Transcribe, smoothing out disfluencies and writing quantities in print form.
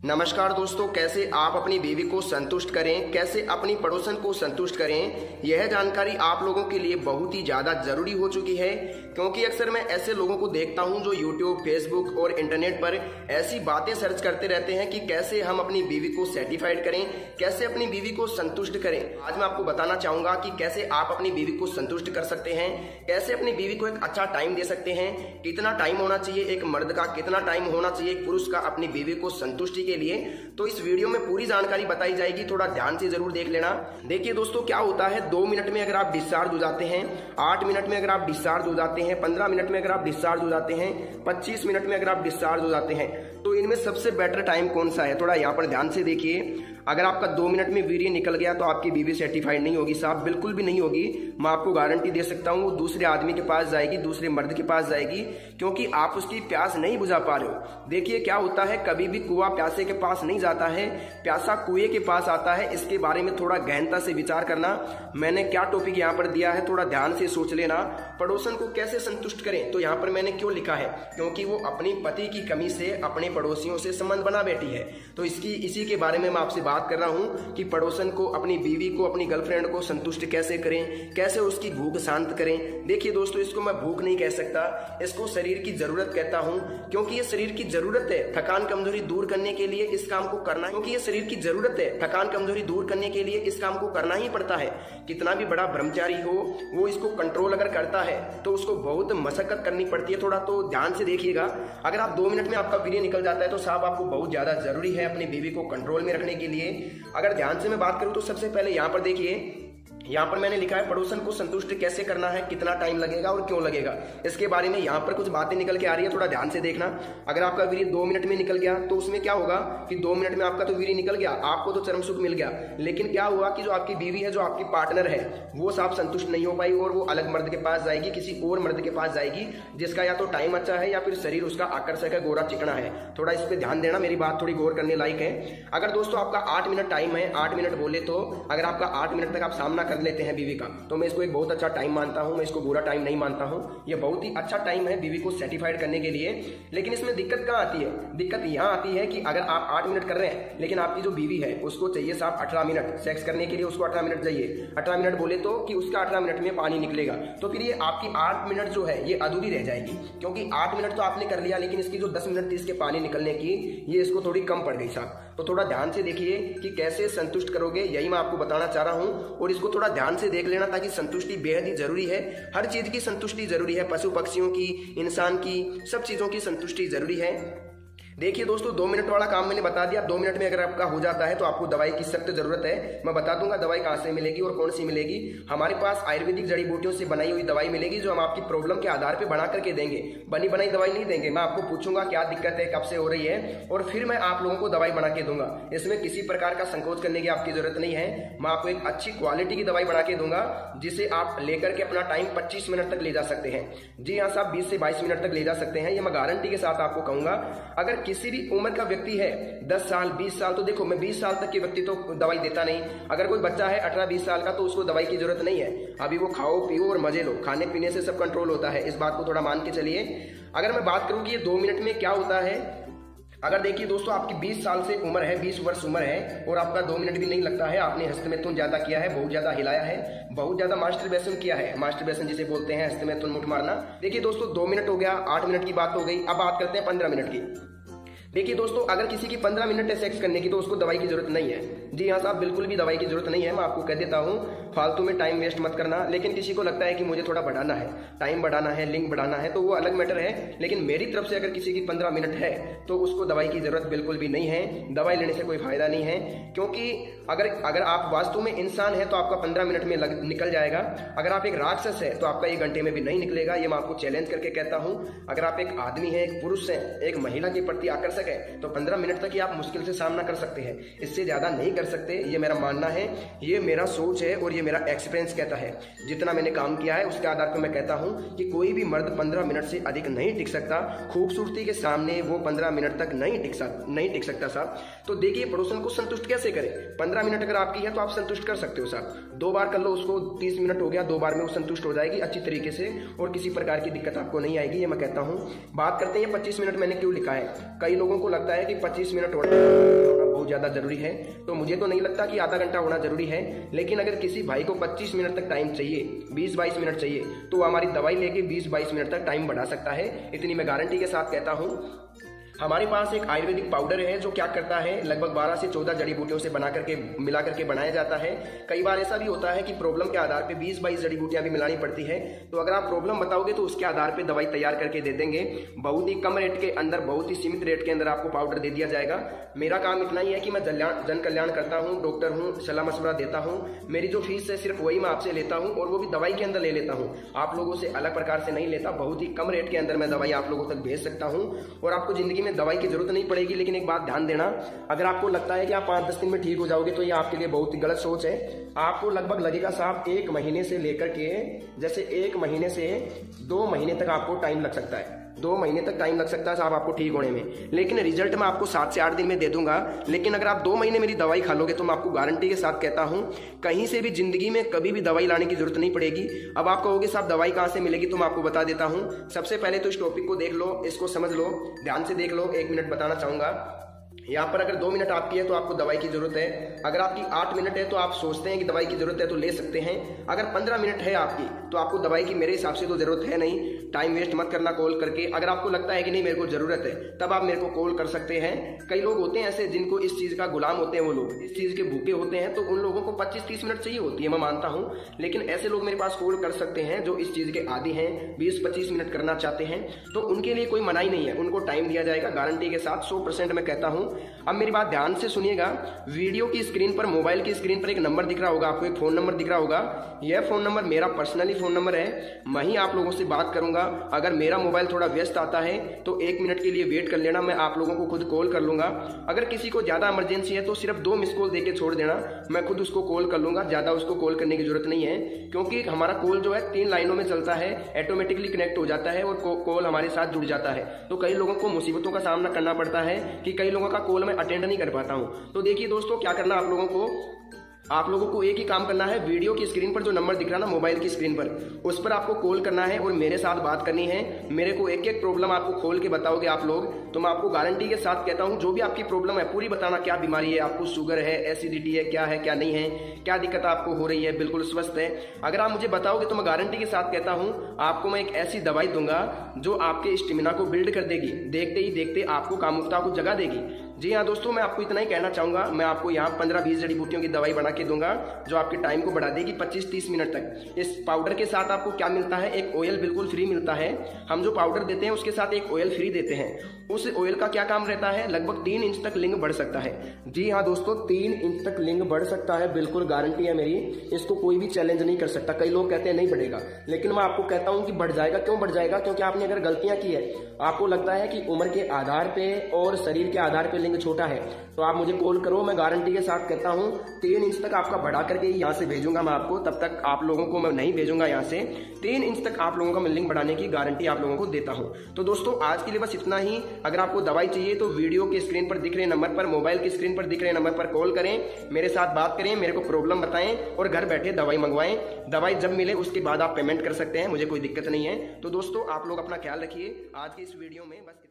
नमस्कार दोस्तों, कैसे आप अपनी बीवी को संतुष्ट करें, कैसे अपनी पड़ोसन को संतुष्ट करें, यह जानकारी आप लोगों के लिए बहुत ही ज़्यादा ज़रूरी हो चुकी है। क्योंकि अक्सर मैं ऐसे लोगों को देखता हूं जो यूट्यूब, फेसबुक और इंटरनेट पर ऐसी बातें सर्च करते रहते हैं कि कैसे हम अपनी बीवी को सेटिस्फाइड करें, कैसे अपनी बीवी को संतुष्ट करें। आज मैं आपको बताना चाहूँगा कि कैसे आप अपनी बीवी को संतुष्ट कर सकते हैं, कैसे अपनी बीवी को एक अच्छा टाइम दे सकते हैं, कितना टाइम होना चाहिए एक मर्द का, कितना टाइम होना चाहिए एक पुरुष का अपनी बीवी को संतुष्टि के लिए। तो इस वीडियो में पूरी जानकारी बताई जाएगी, थोड़ा ध्यान से जरूर देख लेना। देखिए दोस्तों, क्या होता है 2 मिनट में अगर आप डिस्चार्ज हो जाते हैं, 8 मिनट में अगर आप डिस्चार्ज हो जाते हैं, 15 मिनट में अगर आप डिस्चार्ज हो जाते हैं, 25 मिनट में अगर आप डिस्चार्ज हो जाते हैं, तो इनमें सबसे बेटर टाइम कौन सा है? थोड़ा यहाँ पर ध्यान से देखिए। अगर आपका 2 मिनट में वीर्य निकल गया तो आपकी बीवी सेटिस्फाइड नहीं होगी साहब, बिल्कुल भी नहीं होगी। मैं आपको गारंटी दे सकता हूँ, वो दूसरे आदमी के पास जाएगी, दूसरे मर्द के पास जाएगी, क्योंकि आप उसकी प्यास नहीं बुझा पा रहे हो। देखिए क्या होता है, कभी भी कुआं प्यासे के पास नहीं जाता है, प्यासा कुएं के पास आता है। इसके बारे में थोड़ा गहनता से विचार करना। मैंने क्या टॉपिक यहाँ पर दिया है, थोड़ा ध्यान से सोच लेना। पड़ोसन को कैसे संतुष्ट करें, तो यहाँ पर मैंने क्यों लिखा है, क्योंकि वो अपनी पति की कमी से अपने पड़ोसियों से संबंध बना बैठी है। तो इसी के बारे में मैं आपसे बात कर रहा हूँ कि पड़ोसन को, अपनी बीवी को, अपनी गर्लफ्रेंड को संतुष्ट कैसे करें, कैसे उसकी भूख शांत करें। देखिए दोस्तों, इसको मैं भूख नहीं कह सकता, इसको शरीर की जरूरत कहता हूँ, क्योंकि ये शरीर की जरूरत है थकान कमजोरी दूर करने के लिए इस काम को करना है। क्योंकि ये शरीर की जरूरत है थकान कमजोरी दूर करने के लिए इस काम को करना ही पड़ता है। कितना भी बड़ा ब्रह्मचारी हो, वो इसको कंट्रोल अगर करता है तो उसको बहुत मशक्कत करनी पड़ती है। थोड़ा तो ध्यान से देखिएगा। अगर आप 2 मिनट में आपका वीर्य निकल जाता है तो साहब आपको बहुत ज्यादा जरूरी है अपनी बीवी को कंट्रोल में रखने के लिए। अगर ध्यान से मैं बात करूं तो सबसे पहले यहाँ पर देखिए, यहाँ पर मैंने लिखा है पड़ोसन को संतुष्ट कैसे करना है, कितना टाइम लगेगा और क्यों लगेगा। इसके बारे में यहाँ पर कुछ बातें निकल के आ रही है, थोड़ा ध्यान से देखना। अगर आपका वीर्य 2 मिनट में निकल गया तो उसमें क्या होगा कि 2 मिनट में आपका तो वीर्य निकल गया, आपको तो चरम सुख मिल गया, लेकिन क्या हुआ कि जो आपकी बीवी है, जो आपकी पार्टनर है, वो साहब संतुष्ट नहीं हो पाई और वो अलग मर्द के पास जाएगी, किसी और मर्द के पास जाएगी जिसका या तो टाइम अच्छा है या फिर शरीर उसका आकर्षक है, गोरा चिकना है। थोड़ा इस पर ध्यान देना, मेरी बात थोड़ी गौर करने लायक है। अगर दोस्तों आपका 8 मिनट टाइम है, 8 मिनट बोले तो अगर आपका 8 मिनट तक आप सामना कर लेते हैं बीवी का, तो मैं इसको एक बहुत अच्छा टाइम मानता हूं, मैं इसको बुरा टाइम नहीं मानता हूं। ये बहुत ही अच्छा टाइम है बीवी को सेटिस्फाइड करने के लिए। लेकिन इसमें दिक्कत कहाँ आती है? दिक्कत यहाँ आती है कि अगर आप 8 मिनट कर रहे हैं, लेकिन आपकी जो बीवी है उसको चाहिए साहब 18 मिनट सेक्स करने के लिए, उसको 18 मिनट चाहिए। 18 मिनट बोले तो कि उसका 18 मिनट में पानी निकलेगा, तो फिर ये आपकी 8 मिनट जो है ये अधूरी रह जाएगी। क्योंकि 8 मिनट तो आपने कर लिया, लेकिन इसकी जो 10 मिनट थी इसके पानी निकलने की, ये इसको थोड़ी कम पड़ गई साहब। तो थोड़ा ध्यान से देखिए कि कैसे संतुष्ट करोगे, यही मैं आपको बताना चाह रहा हूं। और इसको थोड़ा ध्यान से देख लेना, ताकि संतुष्टि बेहद ही जरूरी है। हर चीज की संतुष्टि जरूरी है, पशु पक्षियों की, इंसान की, सब चीजों की संतुष्टि जरूरी है। देखिए दोस्तों, 2 मिनट वाला काम मैंने बता दिया। 2 मिनट में अगर आपका हो जाता है तो आपको दवाई की सख्त जरूरत है। मैं बता दूंगा दवाई कहाँ से मिलेगी और कौन सी मिलेगी। हमारे पास आयुर्वेदिक जड़ी बूटियों से बनाई हुई दवाई मिलेगी, जो हम आपकी प्रॉब्लम के आधार पर बना करके देंगे। बनी बनाई दवाई नहीं देंगे। मैं आपको पूछूंगा क्या दिक्कत है, कब से हो रही है, और फिर मैं आप लोगों को दवाई बना के दूंगा। इसमें किसी प्रकार का संकोच करने की आपकी जरूरत नहीं है। मैं आपको एक अच्छी क्वालिटी की दवाई बना के दूंगा, जिसे आप लेकर के अपना टाइम 25 मिनट तक ले जा सकते हैं। जी हाँ साहब, 20 से 22 मिनट तक ले जा सकते हैं, ये मैं गारंटी के साथ आपको कहूंगा। अगर किसी भी उम्र का व्यक्ति है, 10 साल 20 साल, तो देखो मैं 20 साल तक के व्यक्ति तो दवाई देता नहीं। अगर कोई बच्चा है 18-20 साल का, तो उसको दवाई की जरूरत नहीं है। अभी वो खाओ पियो और मजे लो, खाने पीने से सब कंट्रोल होता है। इस बात को थोड़ा मान के चलिए। अगर मैं बात करूं कि ये 2 मिनट में क्या होता है, अगर देखिए दोस्तों आपकी 20 साल से उम्र है, 20 वर्ष उम्र है, और आपका 2 मिनट भी नहीं लगता है, आपने हस्तमैथुन ज्यादा किया है, बहुत ज्यादा हिलाया है, बहुत ज्यादा मास्टरबेशन किया है। मास्टरबेशन जिसे बोलते हैं, हस्तमैथुन मुठ मारना। देखिए दोस्तों 2 मिनट हो गया, 8 मिनट की बात हो गई। अब बात करते हैं 15 मिनट की। देखिए दोस्तों, अगर किसी की 15 मिनट है सेक्स करने की, तो उसको दवाई की जरूरत नहीं है। जी हाँ साहब, बिल्कुल भी दवाई की जरूरत नहीं है। मैं आपको कह देता हूँ, फालतू में टाइम वेस्ट मत करना। लेकिन किसी को लगता है कि मुझे थोड़ा बढ़ाना है, टाइम बढ़ाना है, लिंक बढ़ाना है, तो वो अलग मैटर है। लेकिन मेरी तरफ से अगर किसी की 15 मिनट है तो उसको दवाई की जरूरत बिल्कुल भी नहीं है। दवाई लेने से कोई फायदा नहीं है, क्योंकि अगर आप वास्तव में इंसान है तो आपका 15 मिनट में निकल जाएगा। अगर आप एक राक्षस है तो आपका 1 घंटे में भी नहीं निकलेगा। ये मैं आपको चैलेंज करके कहता हूँ। अगर आप एक आदमी है, एक पुरुष है, एक महिला के प्रति आकर्षक है, तो 15 मिनट तक ही आप मुश्किल से सामना कर सकते हैं। इससे ज्यादा नहीं कर सकते, ये मेरा मानना है, ये मेरा सोच है और ये मेरा एक्सपीरियंस कहता है। जितना मैंने काम किया है उसके आधार पर मैं कहता हूँ कि कोई भी मर्द 15 मिनट से अधिक नहीं टिक सकता। खूबसूरती के सामने वो 15 मिनट तक नहीं टिक सकता साहब। तो देखिए पड़ोसन को संतुष्ट कैसे करें। 15 मिनट अगर आपकी है तो आप संतुष्ट कर सकते हो साहब। 2 बार कर लो उसको, 30 मिनट हो गया, 2 बार में वो संतुष्ट हो जाएगी अच्छी तरीके से और किसी प्रकार की दिक्कत आपको नहीं आएगी, ये मैं कहता हूँ। बात करते हैं 25 मिनट मैंने क्यों लिखा है। कई लोगों लोगों को लगता है कि 25 मिनट होना बहुत ज़्यादा जरूरी है, तो मुझे तो नहीं लगता कि आधा घंटा होना जरूरी है। लेकिन अगर किसी भाई को 25 मिनट तक टाइम चाहिए, 20-22 मिनट चाहिए, तो वो हमारी दवाई लेके 20-22 मिनट तक टाइम बढ़ा सकता है। इतनी मैं गारंटी के साथ कहता हूँ। हमारे पास एक आयुर्वेदिक पाउडर है जो क्या करता है, लगभग 12 से 14 जड़ी बूटियों से बना करके मिला करके बनाया जाता है। कई बार ऐसा भी होता है कि प्रॉब्लम के आधार पे 20-22 जड़ी बूटियां भी मिलानी पड़ती है। तो अगर आप प्रॉब्लम बताओगे तो उसके आधार पे दवाई तैयार करके दे देंगे। बहुत ही कम रेट के अंदर, बहुत ही सीमित रेट के अंदर आपको पाउडर दे दिया जाएगा। मेरा काम इतना ही है कि मैं जन कल्याण करता हूँ, डॉक्टर हूँ, सलाह मशवरा देता हूँ। मेरी जो फीस है सिर्फ वही मैं आपसे लेता हूँ, और वो भी दवाई के अंदर ले लेता हूँ, आप लोगों से अलग प्रकार से नहीं लेता। बहुत ही कम रेट के अंदर मैं दवाई आप लोगों तक भेज सकता हूँ, और आपको जिंदगी में दवाई की जरूरत नहीं पड़ेगी। लेकिन एक बात ध्यान देना, अगर आपको लगता है कि आप 5-10 दिन में ठीक हो जाओगे तो ये आपके लिए बहुत ही गलत सोच है। आपको लगभग लगेगा साहब 1 महीने से लेकर के, जैसे 1 महीने से 2 महीने तक आपको टाइम लग सकता है। 2 महीने तक टाइम लग सकता है साहब आपको ठीक होने में, लेकिन रिजल्ट मैं आपको 7 से 8 दिन में दे दूंगा। लेकिन अगर आप 2 महीने मेरी दवाई खा लोगे तो मैं आपको गारंटी के साथ कहता हूं, कहीं से भी जिंदगी में कभी भी दवाई लाने की जरूरत नहीं पड़ेगी। अब आप कहोगे साहब दवाई कहां से मिलेगी, तो मैं आपको बता देता हूं। सबसे पहले तो इस टॉपिक को देख लो, इसको समझ लो, ध्यान से देख लो। 1 मिनट बताना चाहूंगा। यहाँ पर अगर 2 मिनट आपकी है तो आपको दवाई की जरूरत है। अगर आपकी 8 मिनट है तो आप सोचते हैं कि दवाई की जरूरत है तो ले सकते हैं। अगर 15 मिनट है आपकी तो आपको दवाई की मेरे हिसाब से तो जरूरत है नहीं। टाइम वेस्ट मत करना कॉल करके। अगर आपको लगता है कि नहीं मेरे को जरूरत है, तब आप मेरे को कॉल कर सकते हैं। कई लोग होते हैं ऐसे जिनको इस चीज का गुलाम होते हैं, वो लोग इस चीज के भूखे होते हैं, तो उन लोगों को 25-30 मिनट चाहिए होती है, मैं मानता हूँ। लेकिन ऐसे लोग मेरे पास कॉल कर सकते हैं जो इस चीज के आदी हैं, 20-25 मिनट करना चाहते हैं, तो उनके लिए कोई मनाही नहीं है, उनको टाइम दिया जाएगा गारंटी के साथ, 100% मैं कहता हूँ। अब मेरी बात ध्यान से सुनिएगा। वीडियो की स्क्रीन पर, मोबाइल की स्क्रीन पर एक नंबर दिख रहा होगा आपको, एक फोन नंबर दिख रहा होगा। यह फोन नंबर मेरा पर्सनली फोन नंबर है, मैं ही आप लोगों से बात करूंगा। अगर मेरा मोबाइल थोड़ा व्यस्त आता है तो 1 मिनट के लिए वेट कर लेना, मैं आप लोगों को खुद कॉल कर लूंगा। अगर किसी को ज्यादा इमरजेंसी है तो सिर्फ 2 मिस कॉल देके छोड़ देना, मैं खुद उसको कॉल कर लूंगा। ज्यादा उसको कॉल करने की जरूरत नहीं है, क्योंकि हमारा कॉल जो है 3 लाइनों में चलता है, ऑटोमेटिकली कनेक्ट हो जाता है और कॉल हमारे साथ जुड़ जाता है। तो कई लोगों को मुसीबतों का सामना करना पड़ता है कि कई लोगों का कॉल मैं अटेंड नहीं कर पाता हूँ। तो देखिए दोस्तों, क्या करना आप लोगों को एक ही काम करना है। वीडियो की स्क्रीन पर जो नंबर दिख रहा है ना, मोबाइल की स्क्रीन पर, उस पर आपको कॉल करना है और मेरे साथ बात करनी है। मेरे को एक प्रॉब्लम आपको खोल के बताओगे आप लोग, तो मैं आपको गारंटी के साथ कहता हूं, जो भी आपकी प्रॉब्लम है पूरी बताना। क्या बीमारी है आपको, शुगर है, एसिडिटी है, क्या नहीं है, क्या दिक्कत आपको हो रही है, बिल्कुल स्वस्थ है। अगर आप मुझे बताओगे तो मैं गारंटी के साथ कहता हूं, आपको मैं एक ऐसी दवाई दूंगा जो आपके स्टेमिना को बिल्ड कर देगी, देखते ही देखते आपको कामुकता को जगा देगी। जी हाँ दोस्तों, मैं आपको इतना ही कहना चाहूंगा। मैं आपको यहाँ 15-20 जड़ी बूटियों की दवाई बना के दूंगा जो आपके टाइम को बढ़ा देगी 25-30 मिनट तक। इस पाउडर के साथ आपको क्या मिलता है, एक ऑयल बिल्कुल फ्री मिलता है। हम जो पाउडर देते हैं उसके साथ एक ऑयल फ्री देते हैं। उस ऑयल का क्या काम रहता है, लगभग 3 इंच तक लिंग बढ़ सकता है। जी हाँ दोस्तों, 3 इंच तक लिंग बढ़ सकता है, बिल्कुल गारंटी है मेरी। इसको कोई भी चैलेंज नहीं कर सकता। कई लोग कहते हैं नहीं बढ़ेगा, लेकिन मैं आपको कहता हूँ कि बढ़ जाएगा। क्यों बढ़ जाएगा? क्योंकि आपने अगर गलतियां की है, आपको लगता है कि उम्र के आधार पे और शरीर के आधार पे लिंग छोटा है, तो आप मुझे कॉल करो। मैं गारंटी के साथ कहता हूँ 3 इंच तक आपका बढ़ा करके यहाँ से भेजूंगा मैं आपको। तब तक आप लोगों को मैं नहीं भेजूंगा यहाँ से। 3 इंच तक आप लोगों का मैं लिंग बढ़ाने की गारंटी आप लोगों को देता हूँ। तो दोस्तों आज के लिए बस इतना ही। अगर आपको दवाई चाहिए तो वीडियो की स्क्रीन पर दिख रहे नंबर पर, मोबाइल की स्क्रीन पर दिख रहे नंबर पर कॉल करें, मेरे साथ बात करें, मेरे को प्रॉब्लम बताएं और घर बैठे दवाई मंगवाएं। दवाई जब मिले उसके बाद आप पेमेंट कर सकते हैं, मुझे कोई दिक्कत नहीं है। तो दोस्तों आप लोग अपना ख्याल रखिए। आज की इस वीडियो में बस